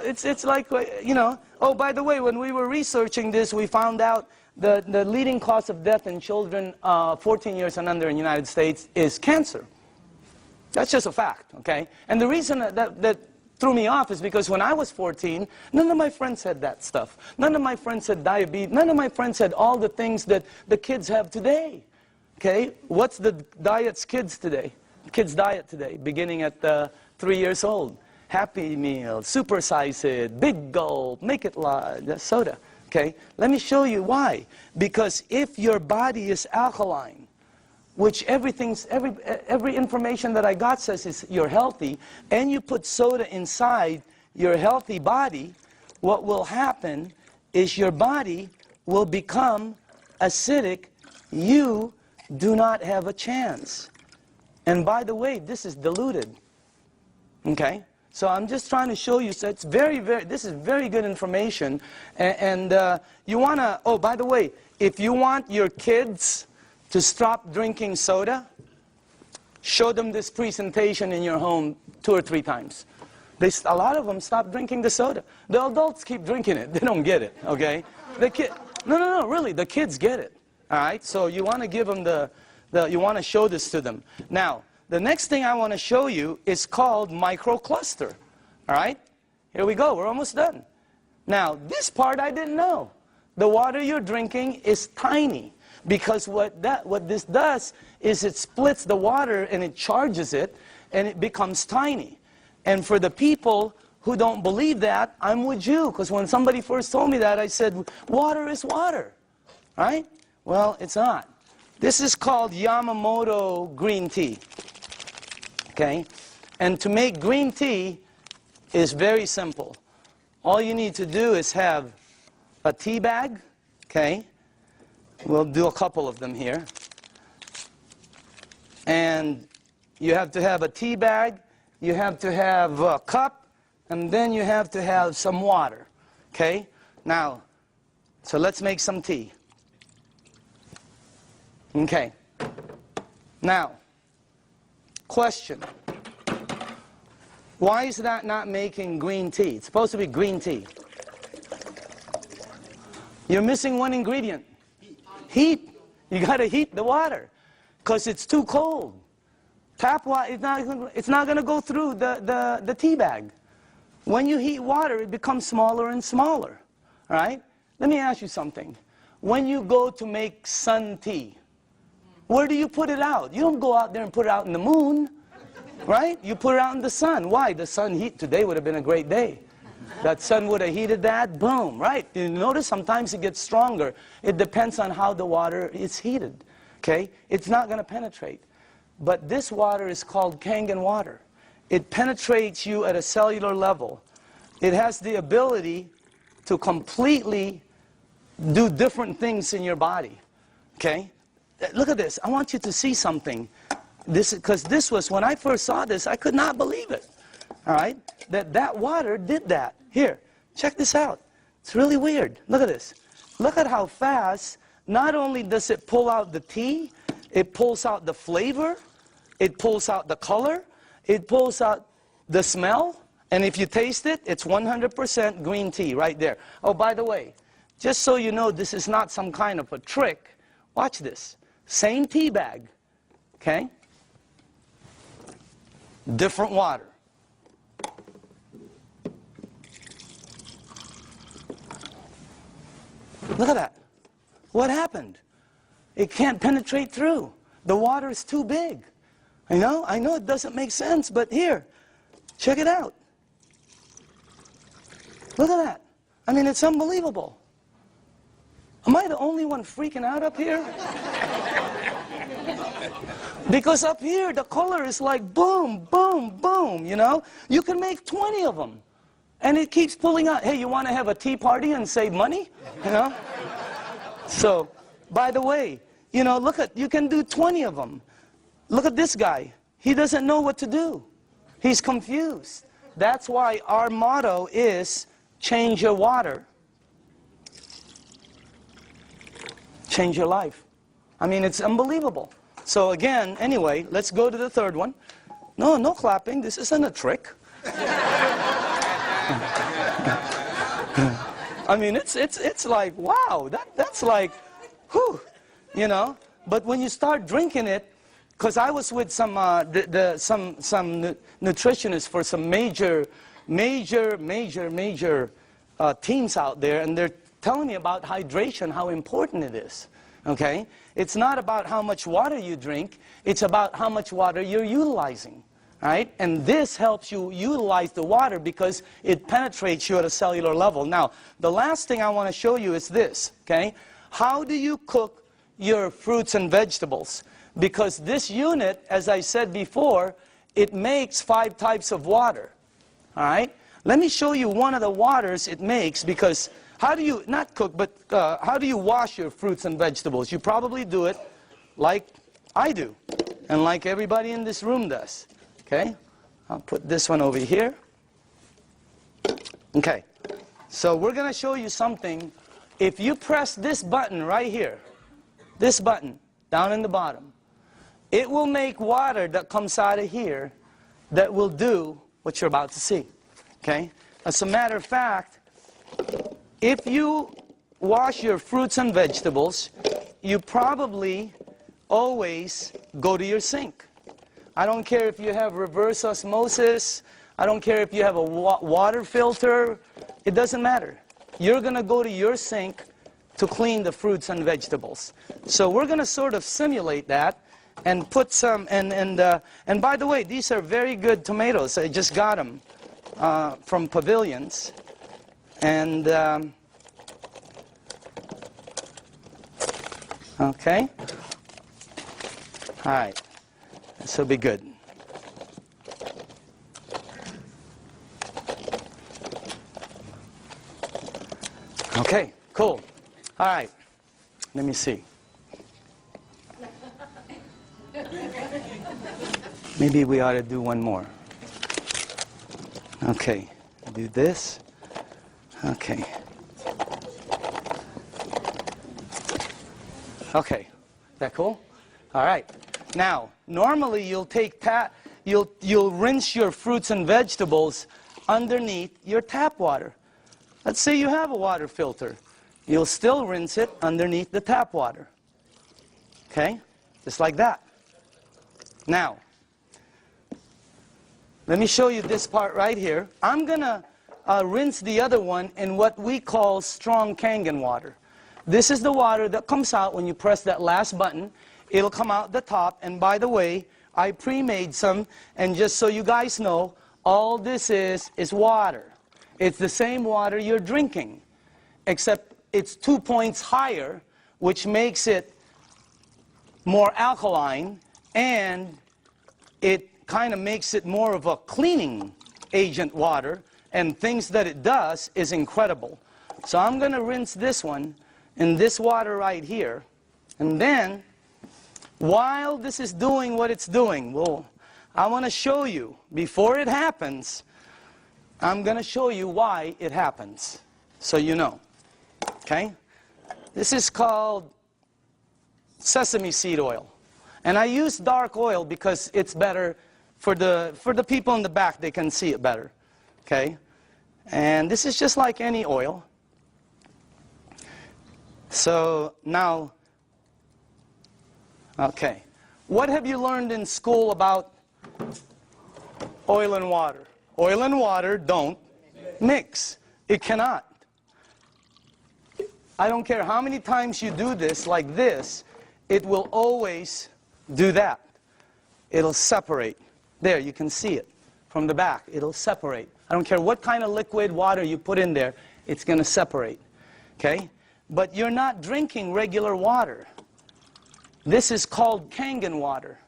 It's like, you know, oh, by the way, when we were researching this, we found out the leading cause of death in children 14 years and under in the United States is cancer. That's just a fact, okay? And the reason that threw me off is because when I was 14, none of my friends had that stuff. None of my friends had diabetes. None of my friends had all the things that the kids have today, okay? What's the diet's kids today? Kids' diet today, beginning at 3 years old. Happy Meal, supersize it, big gulp, make it large, soda. Okay? Let me show you why. Because if your body is alkaline, which every information that I got says is you're healthy, and you put soda inside your healthy body, what will happen is your body will become acidic. You do not have a chance. And by the way, this is diluted. Okay? So I'm just trying to show you, so it's this is very good information. And you want to, oh, by the way, if you want your kids to stop drinking soda, show them this presentation in your home 2 or 3 times. A lot of them stop drinking the soda. The adults keep drinking it. They don't get it, okay? No, really, the kids get it. All right? So you want to give them you want to show this to them. Now, the next thing I want to show you is called microcluster. All right? Here we go. We're almost done. Now, this part I didn't know. The water you're drinking is tiny. Because what this does is it splits the water and it charges it and it becomes tiny. And for the people who don't believe that, I'm with you. Because when somebody first told me that, I said, water is water. Right? Well, it's not. This is called Yamamoto green tea. Okay? And to make green tea is very simple. All you need to do is have a tea bag. Okay? We'll do a couple of them here. And you have to have a tea bag, you have to have a cup, and then you have to have some water. Okay? Now, so let's make some tea. Okay. Now, question. Why is that not making green tea? It's supposed to be green tea. You're missing one ingredient. Heat. You got to heat the water because it's too cold. Tap water, it's not going to go through the tea bag. When you heat water, it becomes smaller and smaller. All right? Let me ask you something. When you go to make sun tea, where do you put it out? You don't go out there and put it out in the moon, right? You put it out in the sun. Why? The sun heat today would have been a great day. That sun would have heated that, boom, right? You notice sometimes it gets stronger. It depends on how the water is heated, okay? It's not going to penetrate. But this water is called Kangen water. It penetrates you at a cellular level. It has the ability to completely do different things in your body, okay? Look at this. I want you to see something. Because this was, when I first saw this, I could not believe it. All right? That water did that. Here, check this out. It's really weird. Look at this. Look at how fast, not only does it pull out the tea, it pulls out the flavor, it pulls out the color, it pulls out the smell, and if you taste it, it's 100% green tea right there. Oh, by the way, just so you know this is not some kind of a trick, watch this. Same tea bag, okay? Different water. Look at that. What happened? It can't penetrate through. The water is too big. I know it doesn't make sense, but here, check it out. Look at that. I mean, it's unbelievable. Am I the only one freaking out up here? Because up here, the color is like boom, boom, boom, you know? You can make 20 of them. And it keeps pulling out. Hey, you want to have a tea party and save money? You know? So, by the way, you know, look at, you can do 20 of them. Look at this guy. He doesn't know what to do. He's confused. That's why our motto is, change your water. Change your life. I mean, it's unbelievable. So again, anyway, let's go to the third one. No, no clapping. This isn't a trick. I mean, it's like, wow, that's like, whew, you know. But when you start drinking it, because I was with some nutritionists for some major teams out there, and they're telling me about hydration, how important it is. Okay, it's not about how much water you drink; it's about how much water you're utilizing. Right? And this helps you utilize the water because it penetrates you at a cellular level. Now, the last thing I want to show you is this, okay? How do you cook your fruits and vegetables? Because this unit, as I said before, it makes 5 types of water. All right? Let me show you one of the waters it makes, because how do you, not cook, but how do you wash your fruits and vegetables? You probably do it like I do, and like everybody in this room does. Okay, I'll put this one over here. Okay, so we're going to show you something. If you press this button right here, this button down in the bottom, it will make water that comes out of here that will do what you're about to see. Okay, as a matter of fact, if you wash your fruits and vegetables, you probably always go to your sink. I don't care if you have reverse osmosis. I don't care if you have a water filter. It doesn't matter. You're going to go to your sink to clean the fruits and vegetables. So we're going to sort of simulate that and put some, and by the way, these are very good tomatoes. I just got them from Pavilions. And, okay. All right. This will be good. Okay, cool. All right. Let me see. Maybe we ought to do one more. Okay. Do this. Okay. Okay. Is that cool? All right. Now, normally you'll take you'll rinse your fruits and vegetables underneath your tap water. Let's say you have a water filter. You'll still rinse it underneath the tap water. Okay? Just like that. Now, let me show you this part right here. I'm going to rinse the other one in what we call strong Kangen water. This is the water that comes out when you press that last button. It'll come out the top, and by the way, I pre-made some, and just so you guys know, all this is water. It's the same water you're drinking, except it's 2 points higher, which makes it more alkaline, and it kind of makes it more of a cleaning agent water, and things that it does is incredible. So I'm going to rinse this one in this water right here, and then while this is doing what it's doing, well, I want to show you, before it happens, I'm going to show you why it happens, so you know. Okay? This is called sesame seed oil. And I use dark oil because it's better for the people in the back, they can see it better. Okay? And this is just like any oil. So now, okay. What have you learned in school about oil and water? Oil and water don't mix. It cannot. I don't care how many times you do this like this, it will always do that. It'll separate. There, you can see it from the back. It'll separate. I don't care what kind of liquid water you put in there, it's going to separate. Okay? But you're not drinking regular water. This is called Kangen water.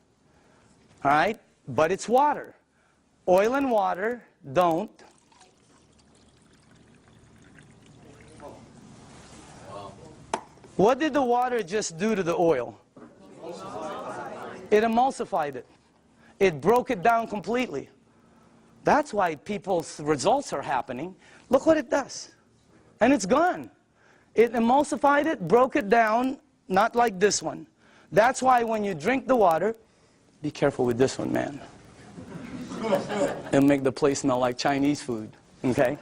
All right? But it's water. Oil and water don't. What did the water just do to the oil? It emulsified it. It broke it down completely. That's why people's results are happening. Look what it does. And it's gone. It emulsified it, broke it down, not like this one. That's why when you drink the water, be careful with this one, man. It'll make the place smell like Chinese food, okay?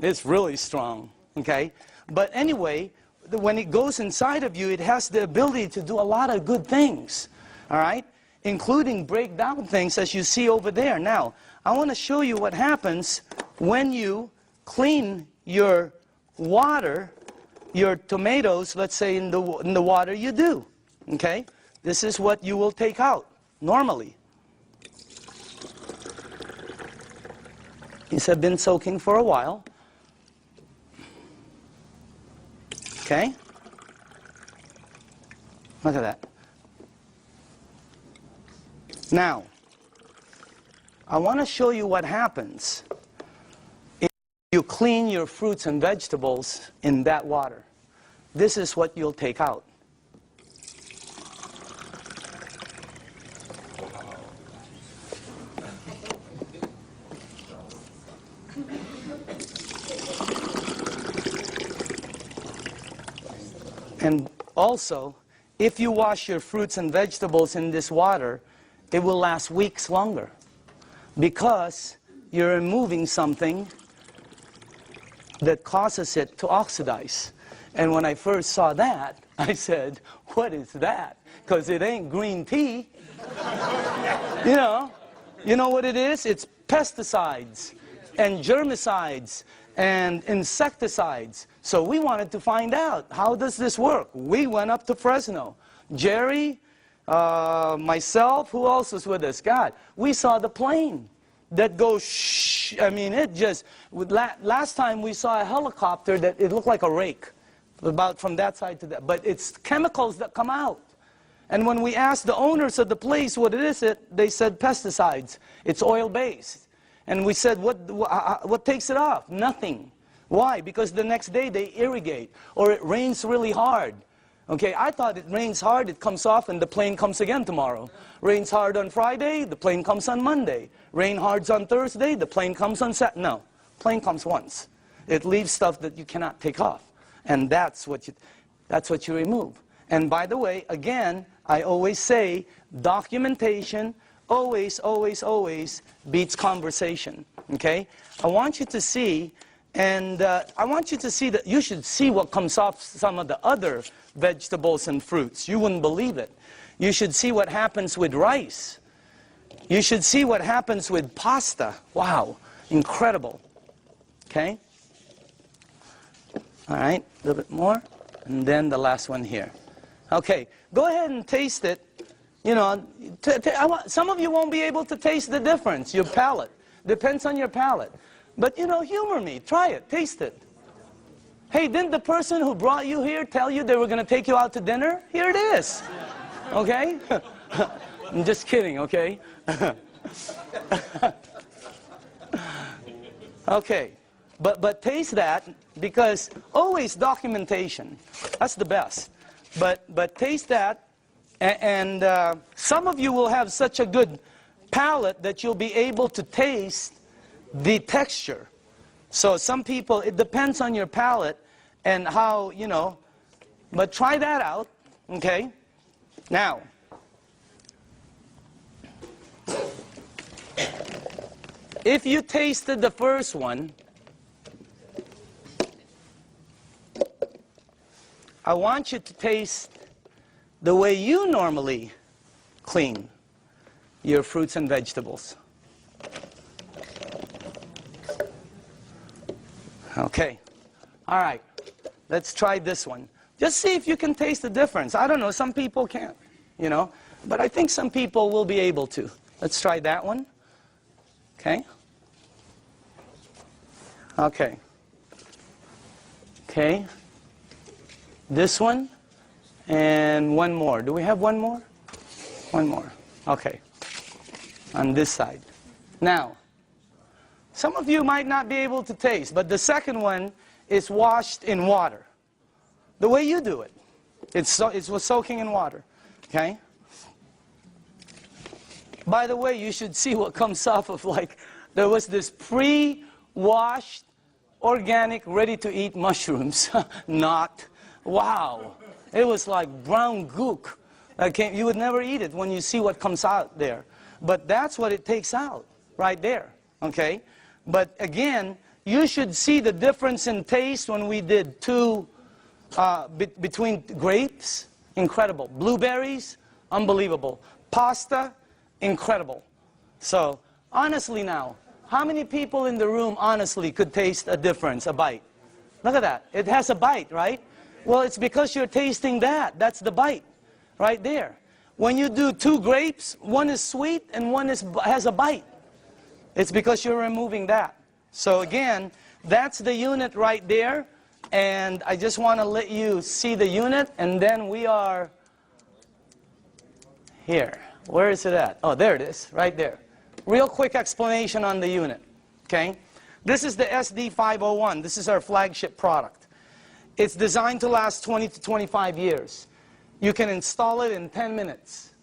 It's really strong, okay? But anyway, when it goes inside of you, it has the ability to do a lot of good things, all right? Including break down things as you see over there. Now, I want to show you what happens when you clean your water, your tomatoes, let's say in the water you do, okay? This is what you will take out normally. These have been soaking for a while. Okay? Look at that. Now, I want to show you what happens if you clean your fruits and vegetables in that water. This is what you'll take out. And also, if you wash your fruits and vegetables in this water, it will last weeks longer because you're removing something that causes it to oxidize. And when I first saw that, I said, what is that? Because it ain't green tea. You know what it is? It's pesticides and germicides and insecticides. So we wanted to find out, how does this work? We went up to Fresno. Jerry, myself, who else was with us? God, we saw the plane that goes shh. I mean, it just, last time we saw a helicopter that it looked like a rake, about from that side to that. But it's chemicals that come out. And when we asked the owners of the place what it is, they said pesticides. It's oil-based. And we said, what takes it off? Nothing. Why? Because the next day they irrigate, or it rains really hard. Okay, I thought it rains hard, it comes off, and the plane comes again tomorrow. Rains hard on Friday, the plane comes on Monday. Rain hard on Thursday, the plane comes on Saturday. No, plane comes once. It leaves stuff that you cannot take off. And that's what you remove. And by the way, again, I always say, documentation always, always, always beats conversation. Okay? I want you to see, and I want you to see that you should see what comes off some of the other vegetables and fruits. You wouldn't believe it. You should see what happens with rice. You should see what happens with pasta. Wow, incredible. Okay? All right, a little bit more. And then the last one here. Okay, go ahead and taste it. You know, some of you won't be able to taste the difference, your palate. Depends on your palate. But, you know, humor me. Try it. Taste it. Hey, didn't the person who brought you here tell you they were going to take you out to dinner? Here it is. Okay? I'm just kidding, okay? Okay. But taste that, because always documentation. That's the best. But taste that, and some of you will have such a good palate that you'll be able to taste the texture. So some people, it depends on your palate and how, you know, but try that out, okay? Now, if you tasted the first one, I want you to taste the way you normally clean your fruits and vegetables. Okay. All right. Let's try this one. Just see if you can taste the difference. I don't know. Some people can't, you know. But I think some people will be able to. Let's try that one. Okay. Okay. Okay. This one. And one more. Do we have one more? One more. Okay. On this side. Now, some of you might not be able to taste, but the second one is washed in water. The way you do it. It was soaking in water. Okay? By the way, you should see what comes off of, like, there was this pre-washed, organic, ready-to-eat mushrooms. Not. Wow. It was like brown gook. You would never eat it when you see what comes out there. But that's what it takes out, right there. Okay? But again, you should see the difference in taste when we did between grapes, incredible. Blueberries, unbelievable. Pasta, incredible. So, honestly now, how many people in the room honestly could taste a difference, a bite? Look at that. It has a bite, right? Well, it's because you're tasting that. That's the bite, right there. When you do two grapes, one is sweet and one has a bite. It's because you're removing that. So again, that's the unit right there. And I just want to let you see the unit. And then we are here. Where is it at? Oh, there it is, right there. Real quick explanation on the unit. Okay? This is the SD501. This is our flagship product. It's designed to last 20 to 25 years. You can install it in 10 minutes.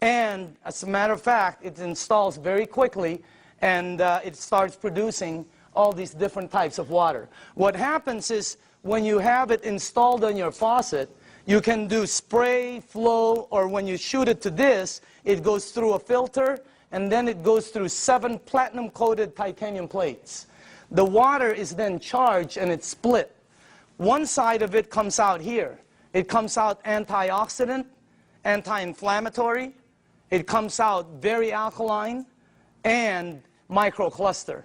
And as a matter of fact, it installs very quickly, and it starts producing all these different types of water. What happens is when you have it installed on your faucet, you can do spray, flow, or when you shoot it to this, it goes through a filter, and then it goes through 7 platinum-coated titanium plates. The water is then charged, and it's split. One side of it comes out here. It comes out antioxidant, anti-inflammatory. It comes out very alkaline and microcluster.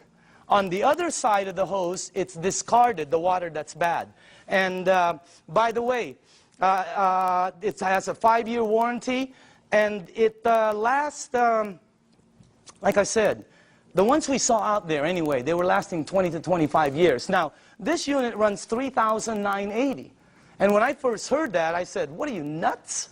On the other side of the hose, it's discarded, the water that's bad. And by the way, it has a 5-year warranty, and it lasts, like I said, the ones we saw out there anyway, they were lasting 20 to 25 years. Now, this unit runs $3,980. And when I first heard that, I said, what are you, nuts?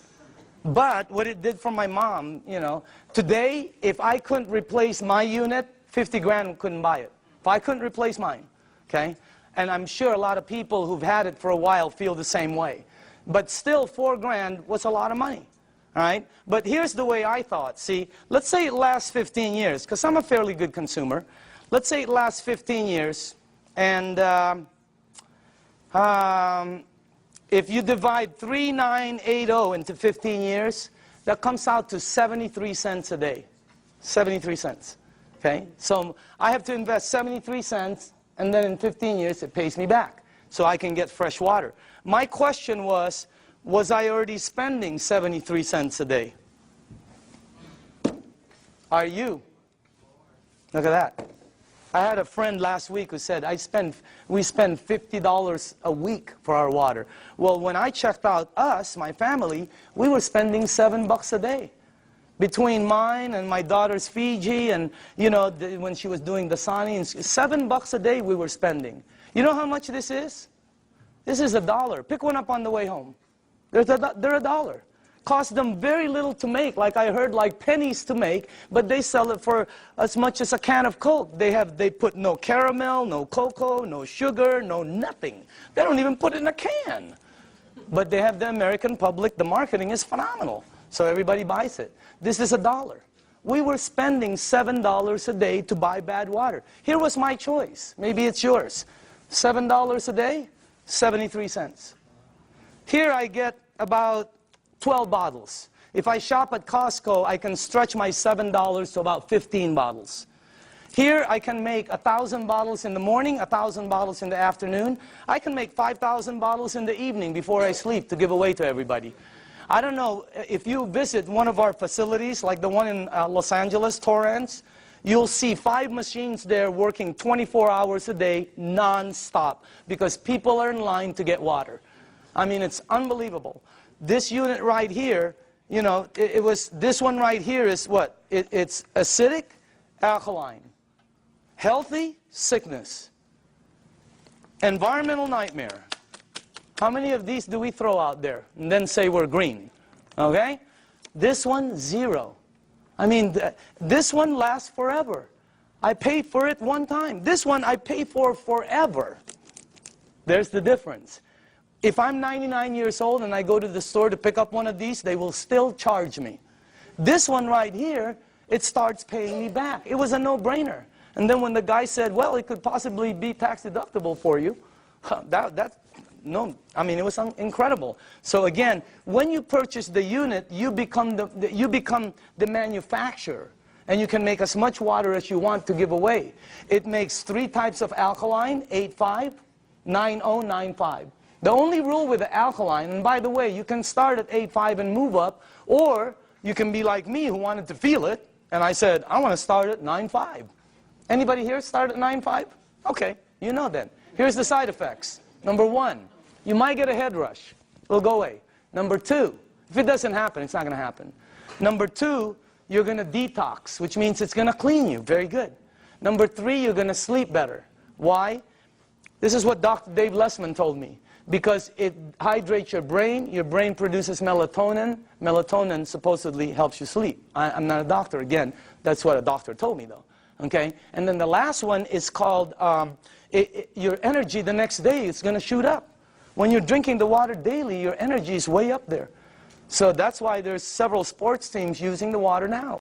But what it did for my mom, you know, today, if I couldn't replace my unit, 50 grand couldn't buy it. If I couldn't replace mine, okay? And I'm sure a lot of people who've had it for a while feel the same way. But still, 4 grand was a lot of money, all right? But here's the way I thought. See, let's say it lasts 15 years, because I'm a fairly good consumer. Let's say it lasts 15 years, and if you divide 3,980 into 15 years, that comes out to 73 cents a day. 73 cents. Okay? So I have to invest 73 cents, and then in 15 years it pays me back. So I can get fresh water. My question was I already spending 73 cents a day? Are you? Look at that. I had a friend last week who said, we spend $50 a week for our water. Well, when I checked out us, my family, we were spending $7 a day. Between mine and my daughter's Fiji and, you know, when she was doing the Sani, $7 a day we were spending. You know how much this is? This is $1. Pick one up on the way home. They're $1. Cost them very little to make, like I heard, like pennies to make, but they sell it for as much as a can of Coke. They put no caramel, no cocoa, no sugar, no nothing. They don't even put it in a can. But they have the American public, the marketing is phenomenal. So everybody buys it. This is $1. We were spending $7 a day to buy bad water. Here was my choice. Maybe it's yours. $7 a day, 73 cents. Here I get about 12 bottles. If I shop at Costco, I can stretch my $7 to about 15 bottles. Here I can make 1,000 bottles in the morning, 1,000 bottles in the afternoon. I can make 5,000 bottles in the evening before I sleep to give away to everybody. I don't know, if you visit one of our facilities, like the one in Los Angeles, Torrance, you'll see 5 machines there working 24 hours a day, non-stop, because people are in line to get water. I mean, it's unbelievable. This unit right here, you know, this one right here is what? It's acidic, alkaline. Healthy, sickness. Environmental nightmare. How many of these do we throw out there and then say we're green? Okay? This one, 0. I mean, this one lasts forever. I paid for it one time. This one I pay for forever. There's the difference. If I'm 99 years old and I go to the store to pick up one of these, they will still charge me. This one right here, it starts paying me back. It was a no-brainer. And then when the guy said, well, it could possibly be tax deductible for you, no, I mean, it was incredible. So again, when you purchase the unit, you become the manufacturer. And you can make as much water as you want to give away. It makes 3 types of alkaline, 8.5, 9.0, 9.5. The only rule with the alkaline, and by the way, you can start at 8.5 and move up, or you can be like me who wanted to feel it, and I said, I want to start at 9.5. Anybody here start at 9.5? Okay, you know then. Here's the side effects. Number 1, you might get a head rush. It'll go away. Number 2, if it doesn't happen, it's not going to happen. Number 2, you're going to detox, which means it's going to clean you. Very good. Number 3, you're going to sleep better. Why? This is what Dr. Dave Lessman told me. Because it hydrates your brain produces melatonin. Melatonin supposedly helps you sleep. I'm not a doctor, again. That's what a doctor told me, though. Okay? And then the last one is called, your energy the next day is going to shoot up. When you're drinking the water daily, your energy is way up there. So that's why there's several sports teams using the water now.